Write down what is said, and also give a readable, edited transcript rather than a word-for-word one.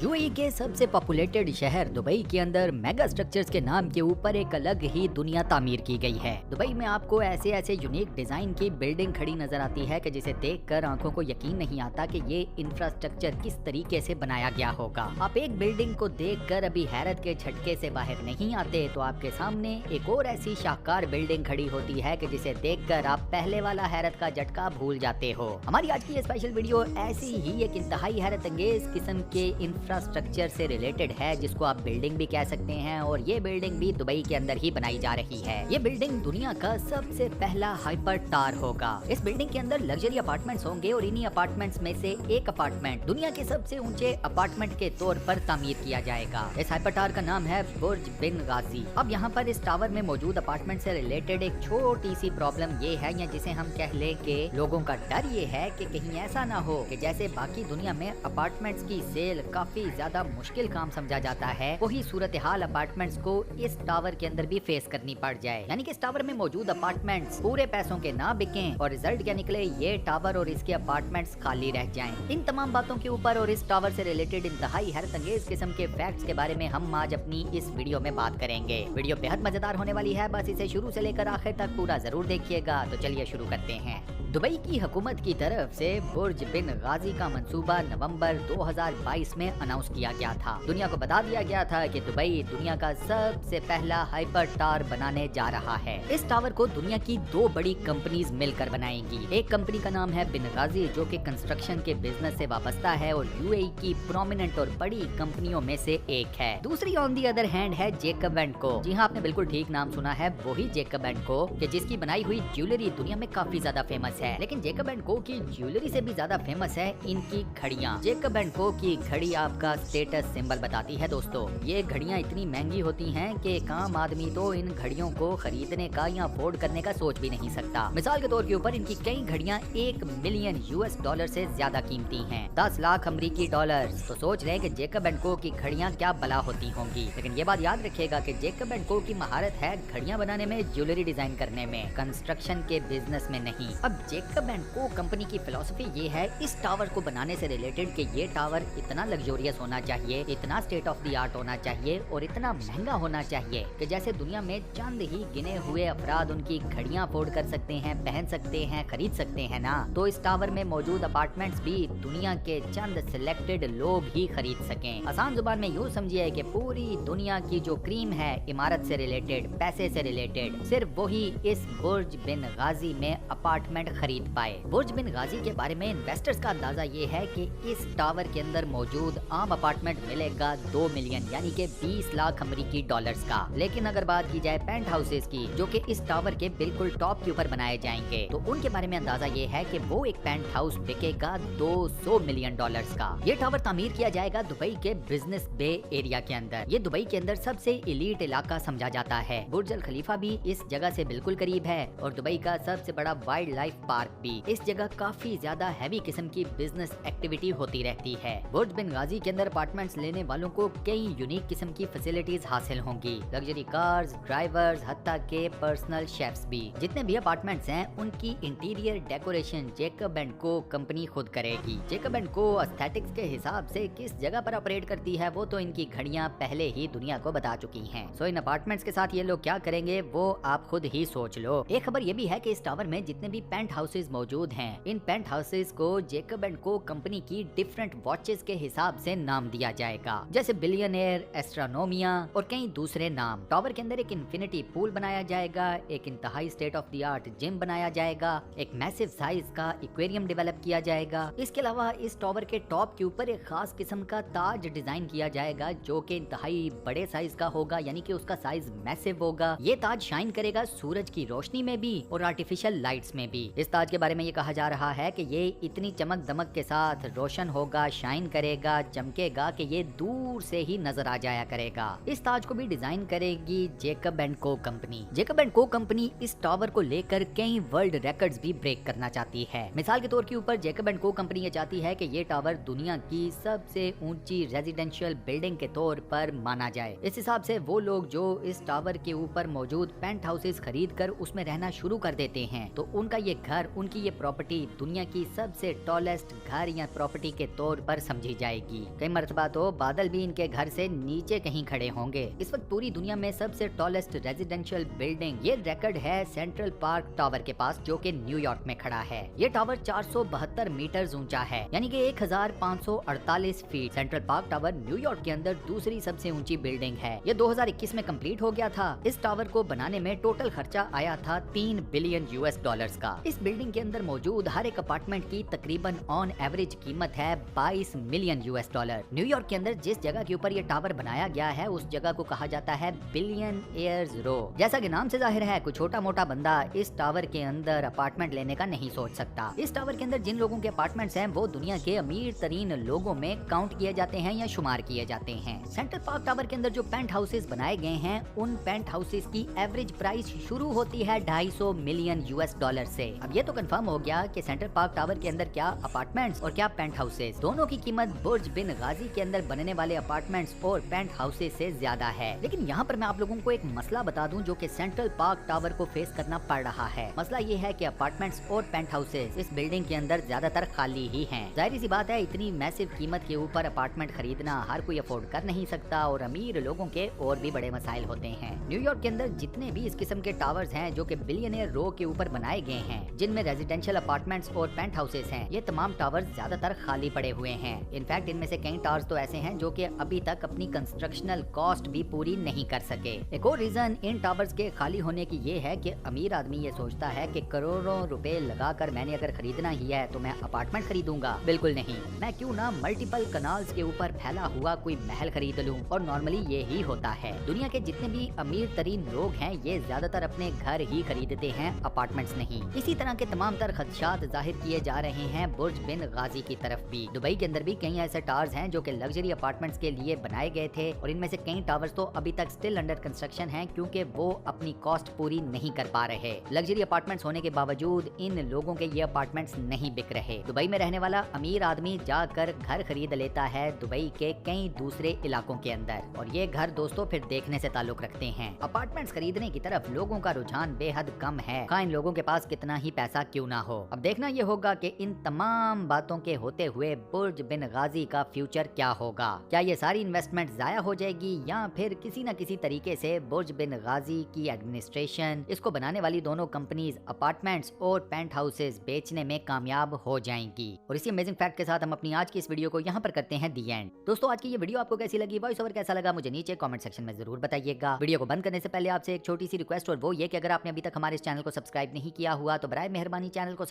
UAE के सबसे populated शहर दुबई के अंदर मेगा स्ट्रक्चर्स के नाम के ऊपर एक अलग ही दुनिया तामीर की गई है। दुबई में आपको ऐसे ऐसे यूनिक डिजाइन की बिल्डिंग खड़ी नजर आती है कि जिसे देखकर आंखों को यकीन नहीं आता कि ये इंफ्रास्ट्रक्चर किस तरीके से बनाया गया होगा। आप एक बिल्डिंग को देखकर अभी हैरत के झटके से बाहर नहीं आते तो आपके सामने एक और ऐसी शाहकार बिल्डिंग खड़ी होती है कि जिसे देखकर आप पहले वाला हैरत का झटका भूल जाते हो। हमारी आज की ये स्पेशल वीडियो ऐसी ही एक इंतहाई हैरत अंगेज किस्म के इंफ्रास्ट्रक्चर से रिलेटेड है, जिसको आप बिल्डिंग भी कह सकते हैं, और ये बिल्डिंग भी दुबई के अंदर ही बनाई जा रही है। ये बिल्डिंग दुनिया का सबसे पहला हाइपर टावर होगा। इस बिल्डिंग के अंदर लग्जरी अपार्टमेंट्स होंगे और इन्हीं अपार्टमेंट्स में से एक अपार्टमेंट दुनिया के सबसे ऊंचे अपार्टमेंट के तौर पर तामीर किया जाएगा। इस हाइपर टावर का नाम है बुर्ज बिन गाजी। अब यहाँ पर इस टावर में मौजूद अपार्टमेंट से रिलेटेड एक छोटी सी प्रॉब्लम ये है, या जिसे हम कह ले के लोगों का डर ये है कि कहीं ऐसा ना हो कि जैसे बाकी दुनिया में अपार्टमेंट्स की सेल काफी ज्यादा मुश्किल काम समझा जाता है, वही सूरत हाल अपार्टमेंट्स को इस टावर के अंदर भी फेस करनी पड़ जाए। यानी कि इस टावर में मौजूद अपार्टमेंट्स पूरे पैसों के ना बिकें और रिजल्ट क्या निकले, ये टावर और इसके अपार्टमेंट्स खाली रह जाएं। इन तमाम बातों के ऊपर और इस टावर से रिलेटेड इंतहाई हैरत अंगेज किस्म के फैक्ट्स के बारे में हम आज अपनी इस वीडियो में बात करेंगे। वीडियो बेहद मजेदार होने वाली है, बस इसे शुरू से लेकर आखिर तक पूरा जरूर देखिएगा। तो चलिए शुरू करते हैं। दुबई की हुकूमत की तरफ से बुर्ज बिन गाजी का मंसूबा नवंबर 2022 में अनाउंस किया गया था। दुनिया को बता दिया गया था कि दुबई दुनिया का सबसे पहला हाइपर टावर बनाने जा रहा है। इस टावर को दुनिया की दो बड़ी कंपनीज मिलकर बनाएंगी। एक कंपनी का नाम है बिन गाजी, जो कि कंस्ट्रक्शन के बिजनेस से वाबस्ता है और यूएई की प्रोमिनेंट और बड़ी कंपनियों में से एक है। दूसरी ऑन दी अदर हैंड है जैकब एंड को। जी हाँ, आपने बिल्कुल ठीक नाम सुना है, वही जैकब एंड को, कि जिसकी बनाई हुई ज्वेलरी दुनिया में काफी ज्यादा फेमस है। लेकिन जैकब एंड को की ज्वेलरी से भी ज्यादा फेमस है इनकी घड़ियां। जैकब एंड को की घड़ी आपका स्टेटस सिंबल बताती है। दोस्तों, ये घड़ियां इतनी महंगी होती हैं कि एक आम आदमी तो इन घड़ियों को खरीदने का या अफोर्ड करने का सोच भी नहीं सकता। मिसाल के तौर के ऊपर इनकी कई घड़ियां 1 मिलियन यूएस डॉलर से ज्यादा कीमती हैं, 10 लाख अमरीकी डॉलर। तो सोच रहे हैं कि जैकब एंड को की घड़ियां क्या भला होती होंगी। लेकिन ये बात याद रखिएगा कि जैकब एंड को की महारत है घड़ियां बनाने में, ज्वेलरी डिजाइन करने में, कंस्ट्रक्शन के बिजनेस में नहीं। अब जैकब एंड को कंपनी की फिलॉसफी ये है इस टावर को बनाने से रिलेटेड कि ये टावर इतना लग्जोरियस होना चाहिए, इतना स्टेट ऑफ द आर्ट होना चाहिए और इतना महंगा होना चाहिए कि जैसे दुनिया में चंद ही गिने हुए अफराद उनकी घड़ियां अफोर्ड कर सकते हैं, पहन सकते हैं, खरीद सकते हैं ना, तो इस टावर में मौजूद अपार्टमेंट्स भी दुनिया के चंद सिलेक्टेड लोग ही खरीद सकें। आसान जुबान में यूँ समझिए कि पूरी दुनिया की जो क्रीम है इमारत से रिलेटेड, पैसे से रिलेटेड, सिर्फ वही इस बुर्ज बिन गाजी में अपार्टमेंट खरीद पाए। बुर्ज बिन गाजी के बारे में इन्वेस्टर्स का अंदाजा ये है कि इस टावर के अंदर मौजूद आम अपार्टमेंट मिलेगा 2 मिलियन यानी कि 20 लाख अमेरिकी डॉलर्स का। लेकिन अगर बात की जाए पेंट हाउसेस की, जो कि इस टावर के बिल्कुल टॉप के ऊपर बनाए जाएंगे, तो उनके बारे में अंदाजा ये है कि वो एक पेंट हाउस बिकेगा 200 मिलियन डॉलर्स का। ये टावर तामीर किया जाएगा दुबई के बिजनेस बे एरिया के अंदर। ये दुबई के अंदर सबसे इलीट इलाका समझा जाता है। बुर्ज अल खलीफा भी इस जगह से बिल्कुल करीब है और दुबई का सबसे बड़ा वाइल्ड लाइफ पार्क भी। इस जगह काफी ज्यादा हैवी किस्म की बिजनेस एक्टिविटी होती रहती है। बुर्ज बिन गाजी के अंदर अपार्टमेंट्स लेने वालों को कई यूनिक किस्म की फैसिलिटीज हासिल होंगी, लग्जरी कार्स, ड्राइवर्स, हत्ता के पर्सनल शेफ्स भी। जितने भी अपार्टमेंट्स हैं उनकी इंटीरियर डेकोरेशन जैकब एंड को कंपनी खुद करेगी। जैकब एंड को एस्थेटिक्स के हिसाब से किस जगह पर ऑपरेट करती है वो तो इनकी घड़ियां पहले ही दुनिया को बता चुकी हैं। सो इन अपार्टमेंट्स के साथ ये लोग क्या करेंगे वो आप खुद ही सोच लो। एक खबर ये भी है कि इस टावर में जितने भी पेंट हाउसेज मौजूद हैं, इन पेंट हाउसेज को जैकब एंड को कंपनी की डिफरेंट वॉचेस के हिसाब से नाम दिया जाएगा, जैसे बिलियनेयर, एस्ट्रोनोमिया और कई दूसरे नाम। टावर के अंदर एक इन्फिनिटी पूल बनाया जाएगा, एक इंतहाई state of the art gym बनाया जाएगा, एक मैसिव साइज का एक्वेरियम डेवलप किया जाएगा। इसके अलावा इस टावर के टॉप के ऊपर एक खास किस्म का ताज डिजाइन किया जाएगा, जो कि इंतहाई बड़े साइज का होगा, यानी कि उसका साइज मैसिव होगा। ये ताज शाइन करेगा सूरज की रोशनी में भी और आर्टिफिशियल लाइट्स में भी। इस ताज के बारे में ये कहा जा रहा है कि ये इतनी चमक दमक के साथ रोशन होगा, शाइन करेगा, चमकेगा कि ये दूर से ही नजर आ जाया करेगा। इस ताज को भी डिजाइन करेगी जैकब एंड को कंपनी। जैकब एंड को कंपनी इस टावर को लेकर कई वर्ल्ड रिकॉर्ड्स भी ब्रेक करना चाहती है। मिसाल के तौर के ऊपर जैकब एंड को कंपनी ये चाहती है कि ये टावर दुनिया की सबसे ऊंची रेजिडेंशियल बिल्डिंग के तौर पर माना जाए। इस हिसाब से वो लोग जो इस टावर के ऊपर मौजूद पेंट हाउसेस खरीद कर उसमें रहना शुरू कर देते हैं, तो उनका ये घर घर उनकी ये प्रॉपर्टी दुनिया की सबसे टॉलेस्ट घर या प्रॉपर्टी के तौर पर समझी जाएगी। कई मरतबा तो बादल भी इनके घर से नीचे कहीं खड़े होंगे। इस वक्त पूरी दुनिया में सबसे टॉलेस्ट रेजिडेंशियल बिल्डिंग ये रिकॉर्ड है सेंट्रल पार्क टावर के पास, जो कि न्यूयॉर्क में खड़ा है। ये टावर 472 मीटर ऊंचा है, यानी कि 1548 feet. Central park tower New York के अंदर दूसरी सबसे ऊंची बिल्डिंग है। ये 2021 में कंप्लीट हो गया था। इस टावर को बनाने में टोटल खर्चा आया था $3 बिलियन का। इस बिल्डिंग के अंदर मौजूद हर एक अपार्टमेंट की तकरीबन ऑन एवरेज कीमत है $22 मिलियन। न्यूयॉर्क के अंदर जिस जगह के ऊपर ये टावर बनाया गया है उस जगह को कहा जाता है बिलियन एयर्स रो। जैसा कि नाम से जाहिर है, कोई छोटा मोटा बंदा इस टावर के अंदर अपार्टमेंट लेने का नहीं सोच सकता। इस टावर के अंदर जिन लोगों के अपार्टमेंट्स हैं वो दुनिया के अमीर तरीन लोगों में काउंट किए जाते हैं या शुमार किए जाते हैं। सेंट्रल पार्क टावर के अंदर जो पेंट हाउसेस बनाए गए हैं उन पेंट हाउसेस की एवरेज प्राइस शुरू होती है $250 मिलियन से। अब ये तो कंफर्म हो गया कि सेंट्रल पार्क टावर के अंदर क्या अपार्टमेंट्स और क्या पेंट हाउसेस दोनों की कीमत बुर्ज बिन गाजी के अंदर बनने वाले अपार्टमेंट्स और पेंट हाउसेस से ज्यादा है। लेकिन यहाँ पर मैं आप लोगों को एक मसला बता दूं जो कि सेंट्रल पार्क टावर को फेस करना पड़ रहा है। मसला ये है कि अपार्टमेंट्स और पेंट हाउसेस इस बिल्डिंग के अंदर ज्यादातर खाली ही हैं। जाहिर सी बात है, इतनी मैसिव कीमत के ऊपर अपार्टमेंट खरीदना हर कोई अफोर्ड कर नहीं सकता और अमीर लोगों के और भी बड़े मसाइल होते हैं। न्यूयॉर्क के अंदर जितने भी इस किस्म के टावर्स हैं जो कि बिलियनियर रो के ऊपर बनाए गए हैं, जिनमें रेजिडेंशियल अपार्टमेंट्स और पेंट हाउसेस हैं, ये तमाम टावर्स ज्यादातर खाली पड़े हुए हैं। इनफैक्ट इनमें से कई टावर्स तो ऐसे हैं जो कि अभी तक अपनी कंस्ट्रक्शनल कॉस्ट भी पूरी नहीं कर सके। एक और रीजन इन टावर्स के खाली होने की ये है कि अमीर आदमी ये सोचता है कि करोड़ों रुपए लगाकर मैंने अगर खरीदना ही है तो मैं अपार्टमेंट खरीदूंगा। बिल्कुल नहीं, मैं क्यों ना मल्टीपल कनाल्स के ऊपर फैला हुआ कोई महल खरीद लूं। और नॉर्मली ये ही होता है। दुनिया के जितने भी अमीर तरीन लोग हैं ये ज्यादातर अपने घर ही खरीदते हैं, अपार्टमेंट्स नहीं। इसी तरह के तमाम तर खदशात जाहिर किए जा रहे हैं बुर्ज बिन गाजी की तरफ भी। दुबई के अंदर भी कई ऐसे टावर्स हैं जो कि लग्जरी अपार्टमेंट्स के लिए बनाए गए थे और इनमें से कई टावर्स तो अभी तक स्टिल अंडर कंस्ट्रक्शन हैं क्योंकि वो अपनी कॉस्ट पूरी नहीं कर पा रहे। लग्जरी अपार्टमेंट्स होने के बावजूद इन लोगों के ये अपार्टमेंट्स नहीं बिक रहे। दुबई में रहने वाला अमीर आदमी जाकर घर खरीद लेता है दुबई के कई दूसरे इलाकों के अंदर, और ये घर दोस्तों फिर देखने से ताल्लुक रखते हैं। अपार्टमेंट्स खरीदने की तरफ लोगों का रुझान बेहद कम है, खा इन लोगों के पास कितना ही पैसा क्यों ना हो। अब देखना ये होगा कि इन तमाम बातों के होते हुए बुर्ज बिन गाजी का फ्यूचर क्या होगा। क्या ये सारी इन्वेस्टमेंट जाया हो जाएगी या फिर किसी न किसी तरीके से बुर्ज बिन गाजी की एडमिनिस्ट्रेशन, इसको बनाने वाली दोनों कंपनीज अपार्टमेंट्स और पेंट हाउसेस बेचने में कामयाब हो जाएंगी। और इसी अमेजिंग फैक्ट के साथ हम अपनी आज की इस वीडियो को यहाँ पर करते हैं दी एंड। दोस्तों, आज की ये वीडियो आपको कैसी लगी, वॉइस ओवर कैसा लगा, मुझे नीचे कमेंट सेक्शन में जरूर बताइएगा। वीडियो को बंद करने से पहले आपसे एक छोटी सी रिक्वेस्ट, और वो ये कि अगर आपने अभी तक हमारे इस चैनल को सब्सक्राइब नहीं किया हुआ तो बराए मेहरबानी चैनल को